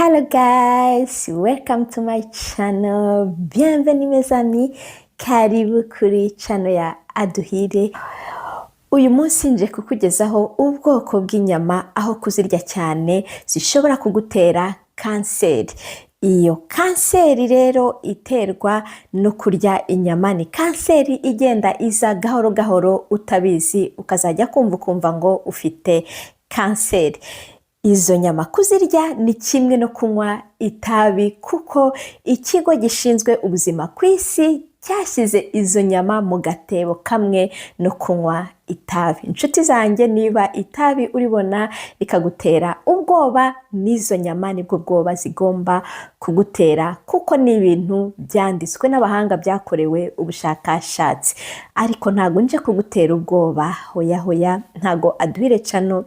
Hello guys, welcome to my channel. Bienvenue mes amis, karibu kuri channel ya Aduhire. Uyu munsi nje kukugezaho ubwoko bw'inyama aho kuzirya cyane zishobora kugutera kanseri. Iyo kanseri rero iterwa no kurya inyama, ni kanseri igenda iza gahoro gahoro utabizi ukazajya kumva ngo ufite kanseri. Izo nyama kuzirya ni kimwe no kunywa itabi, kuko ikigo gishinzwe ubuzima ku isi cyashyize izo nyama mu gatebo kamwe no kunywa itabi. Inshuti zanjye, niba itabi uribona rikagutera ubwoba, n'izo nyama nibwo bwoba zigomba kugutera, kuko ni ibintu byanditswe n'abahanga, byakorewe ubushakashatsi. Ariko ntago nje kugutera ubwoba, hoya, ntago Aduhire channel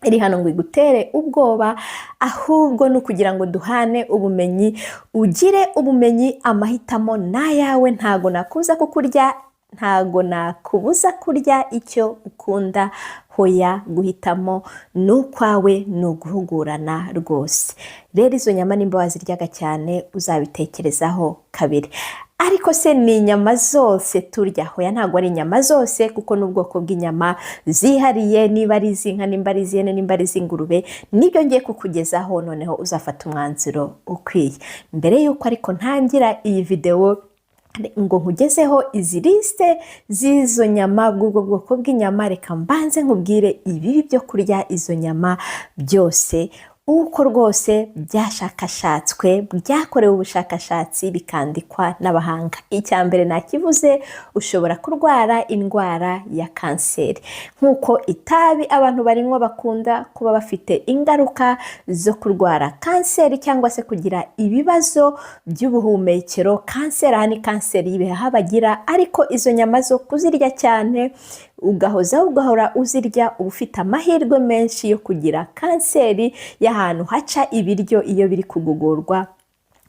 iri hano ngo igutere ubwoba, ahubwo no kugira ngo duhane ubumenyi, ugire ubumenyi, amahitamo n'ayawe. Ntago nakubuza kukurya, ntago nakubuza kurya icyo ukunda, hoya, guhitamo n'ukwawe, ni uguhugurana rwose. Rero izo nyama nimba waziryaga cyane uzabitekerezaho kabiri. Ariko se ni inyama zose turya? Hoya, ntago ari inyama zose, kuko n'ubwoko bw'inyama zihariye, niba ari iz'inka, nimba ari iz'ihene, nimba ari iz'ingurube, nibyo ngiye kukugezaho, noneho uzafata umwanzuro ukwiye. Mbere yuko ariko ntangira iyi video ngo nkugezeho izi liste z'izo nyama, bw'ubwo bwoko bw'inyama, reka mbanze nkubwire ibibi byo kurya izo nyama byose, uko rwose byashakashatswe, byakorewe ubushakashatsi, bikandikwa n'abahanga. Icya mbere nakivuze, ushobora kurwara indwara ya kanseri. Nk'uko itabi abantu barinywa bakunda kuba bafite ingaruka zo kurwara kanseri, cyangwa se kugira ibibazo by'ubuhumekero. Kanseri, aha ni kanseri y'ibihaha bagira. Ariko izo nyama zo kuzirya cyane, ugahora uzirya, uba ufite amahirwe menshi yo kugira kanseri y'ahantu haca ibiryo iyo biri kugogorwa.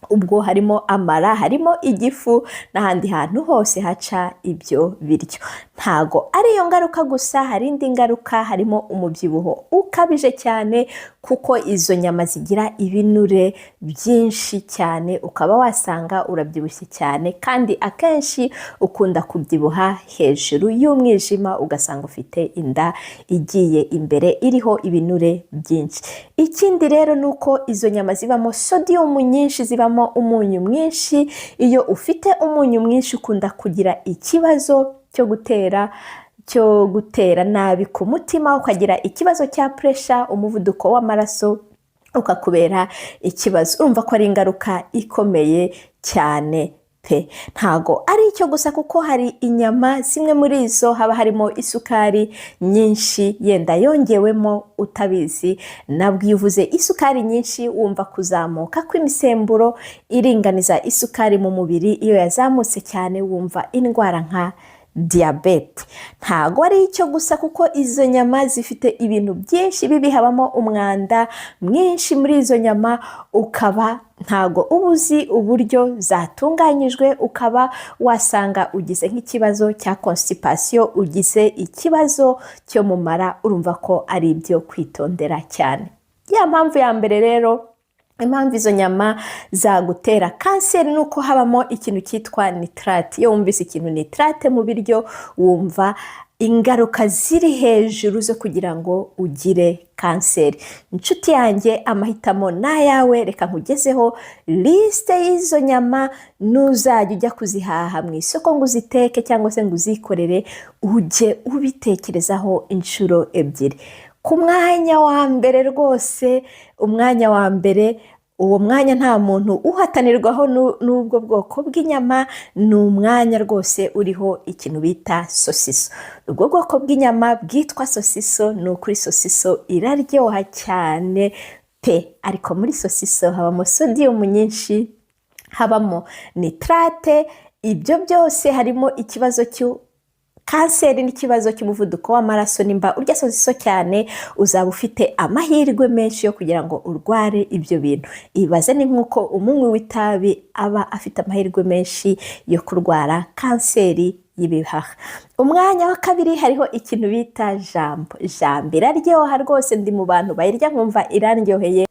Ubwo harimo amara, harimo igifu, n'ahandi hantu hose haca ibyo biryo. Ntago ari iyo ngaruka gusa, hari indi ngaruka, harimo umubyibuho ukabije cyane, kuko izo nyama zigira ibinure byinshi cyane, ukaba wasanga urabyibushye cyane, kandi akenshi ukunda kubyibuha hejuru y'umwijima, ugasanga ufite inda igiye imbere iriho ibinure byinshi. Ikindi rero nuko izo nyama zibamo sodium nyinshi, zibamo umunyu mwinshi. Iyo ufite umunyu mwinshi ukunda kugira ikibazo cyo gutera nabi ku mutima, ukagira ikibazo cya pressure, umuvuduko w'amaraso ukakubera ikibazo. Urumva ko ari ingaruka ikomeye cyane pe. Ntago ari icyo gusa, kuko hari inyama zimwe muri izo haba harimo isukari nyinshi, yenda yongewemo utabizi. Nabwo iyo uvuze isukari nyinshi, wumva kuzamuka kw'imisemburo iringaniza isukari mu mubiri. Iyo yazamutse cyane, wumva indwara nka diyabete. Ntago ari icyo gusa, kuko izo nyama zifite ibintu byinshi bibi, habamo umwanda mwinshi muri izo nyama, ukaba ntago ubuzi uburyo zatunganyijwe, ukaba wasanga ugize nk'ikibazo cya constipation, ugize ikibazo cyo mu mara. Urumva ko ari ibyo kwitondera cyane. Ya mpamvu ya mbere rero, impamvu izo nyama zagutera kanseri, nuko habamo ikintu cyitwa nitrate. Iyo wumvise ikintu nitrate mu biryo, wumva ingaruka ziri hejuru zo kugira ngo ugire kanseri. Inshuti yanjye, amahitamo n'ayawe. Reka nkugezeho liste y'izo nyama, nuzajya ujya kuzihaha mu isoko ngo uziteke cyangwa se ngo uzikorere, ujye ubitekerezaho inshuro ebyiri. Ku mwanya wa mbere rwose, umwanya wa mbere, uwo mwanya nta muntu uhatanirwaho n'ubwo bwoko bw'inyama, ni umwanya rwose uriho ikintu bita sosiso. Ubwo bwoko bw'inyama bwitwa sosiso, ni ukuri sosiso iraryoha cyane pe. Ariko muri sosiso habamo sodium nyinshi, habamo nitrate. Ibyo byose harimo ikibazo kanseri n'ikibazo cy'umuvuduko w'amaraso. Nimba urya sosiso cyane, uzaba ufite amahirwe menshi yo kugira ngo urware ibyo bintu. Ibaze ni nk'uko umunywi w'itabi aba afite amahirwe menshi yo kurwara kanseri y'ibihaha. Umwanya wa kabiri, hariho ikintu bita jambo. Jambo iraryoha rwose, ndi mu bantu bayirya nkumva iraryoheye.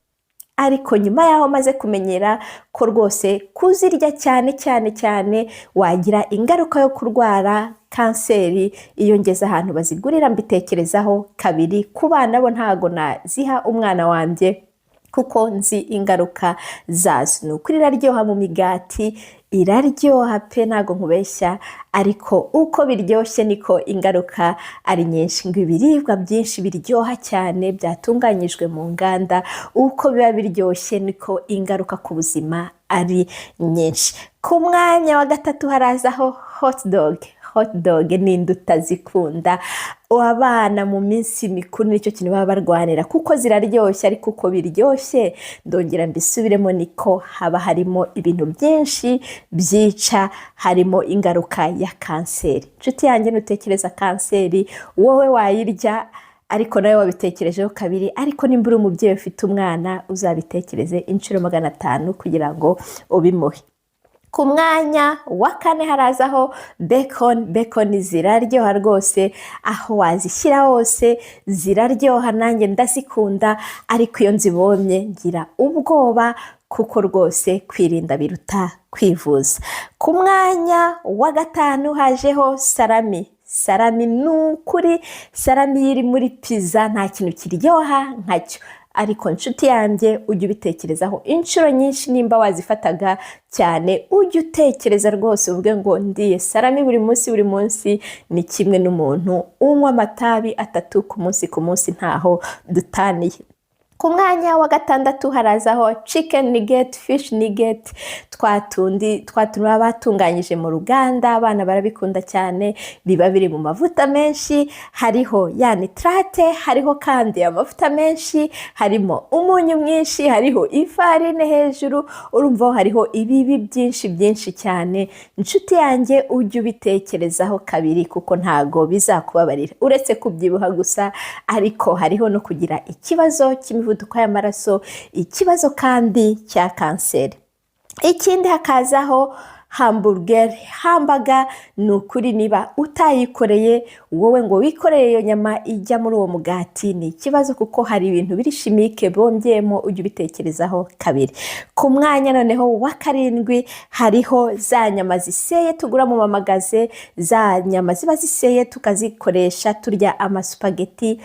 ariko nyuma yaho maze kumenyera ko rwose kuzirya cyane cyane cyane wagira ingaruka yo kurwara kanseri. iyo ngeze ahantu bazigurira mbitekerezaho kabiri. ku bana bo ntago naziha umwana wanjye kuko nzi ingaruka zazo. ni ukuri iraryoha mu migati, iraryoha pe ntago nkubeshya, ariko uko biryoshye niko ingaruka ari nyinshi. ngo ibiribwa byinshi biryoha cyane byatunganyijwe mu nganda, uko biba biryoshye niko ingaruka ku buzima ari nyinshi. ku mwanya wa gatatu harazaho hot dog ninde utazikunda? abana mu minsi mikuru nicyo kintu baba barwanira kuko ziraryoshye, ariko uko biryoshye ndongera mbisubiremo niko haba harimo ibintu byinshi byica, harimo ingaruka ya kanseri. inshuti yanjye nutekereza kanseri wowe wayirya, ariko nawe wabitekerejeho kabiri. ariko nimba uri umubyeyi ufite umwana uzabitekereze inshuro 500 kugira ngo ubimuhe. ku mwanya wa kane harazaho bacon ziraryoha rwose, aho wazishyira hose ziraryoha, nanjye ndazikunda, ariko iyo nzibonye ngira ubwoba kuko rwose kwirinda biruta kwivuza. ku mwanya wa gatanu hajeho salami. ni ukuri salami iri muri pizza nta kintu kiryoha nkacyo, ariko inshuti yanjye ujye ubitekerezaho inshuro nyinshi. nimba wazifataga cyane ujye utekereza rwose uvuge ngo ndiye salami buri munsi. ni kimwe n'umuntu unywa amatabi 3 ku munsi ntaho dutaniye. ku mwanya wa gatandatu harazaho chicken nugget, fish nugget, twatundi baba batunganyije mu ruganda. abana barabikunda cyane, biba biri mu mavuta menshi, hariho ya nitrate, hariho kandi amavuta menshi, harimo umunyu mwinshi, hariho ifarine hejuru, urumva hariho ibibi byinshi cyane. inshuti yanjye ujye ubitekerezaho kabiri kuko ntago bizakubabarira, uretse kubyibuha gusa, ariko hariho no kugira ikibazo cy'imivuduko y'amaraso, ikibazo kandi cya kanseri. ikindi hakazaho hamburger. ni ukuri niba utayikoreye wowe ngo wikoreye iyo nyama ijya muri uwo mugati, ni ikibazo kuko hari ibintu biri chimique bonbyemo, ujye ubitekerezaho kabiri. ku mwanya noneho wa karindwi hariho za nyama ziseye tugura mu mamagaze, za nyama ziba ziseye tukazikoresha turya amasupageti,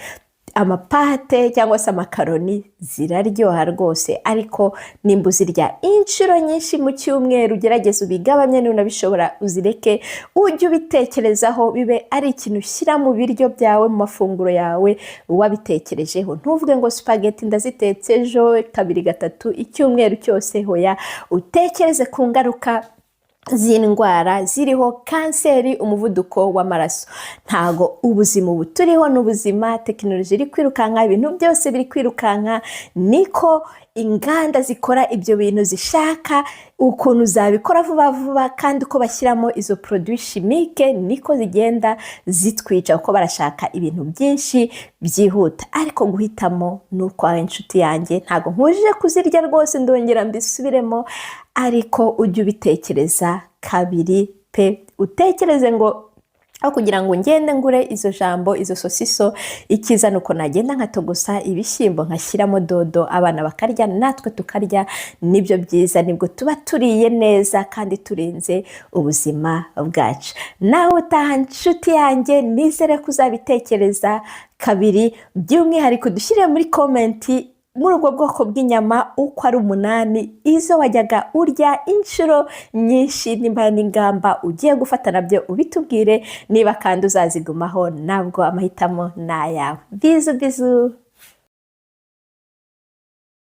amapate cyangwa se amakaroni. ziraryoha rwose, ariko nimba uzirya inshuro nyinshi mu cyumweru gerageza ubigabanye, nunabishobora uzireke. ujye ubitekerezaho, bibe ari ikintu ushyira mu biryo byawe, mu mafunguro yawe wabitekerejeho. ntuvuge ngo spaghetti ndazitetse ejo 2-3 icyumweru cyose, hoya utekereze ku ngaruka z'indwara ziriho kanseri, umuvuduko w'amaraso. ntago ubuzima ubu turiho n'ubuzima, tekinoloji iri kwirukanka, ibintu byose biri kwirukanka, niko inganda zikora ibyo bintu zishaka ukuntu zabikora vuba, kandi uko bashyiramo izo produits chimiques niko zigenda zitwica, uko barashaka ibintu byinshi byihuta. ariko guhitamo nuko inshuti yanjye, ntago nkujije kuzirya rwose, ndongera mbisubiremo, ariko ujye ubitekereza kabiri pe. utekereze ngo aho kugira ngo ngende ngure izo sosiso, ikiza nuko nagenda nkatogosa ibishyimbo nkashyiramo dodo, abana bakarya natwe tukarya. nibyo byiza, nibwo tuba turiye neza kandi turinze ubuzima bwacu. nawe utaha inshuti yanjye, nizere ko uzabitekereza kabiri. by'umwihariko dushyire muri komenti muri ubwo bwoko bw'inyama uko ari 8 izo wajyaga urya inshuro nyinshi, nimba n'ingamba ugiye gufata nabyo ubitubwire, niba kandi uzazigumaho nabwo amahitamo n'ayawe. bizu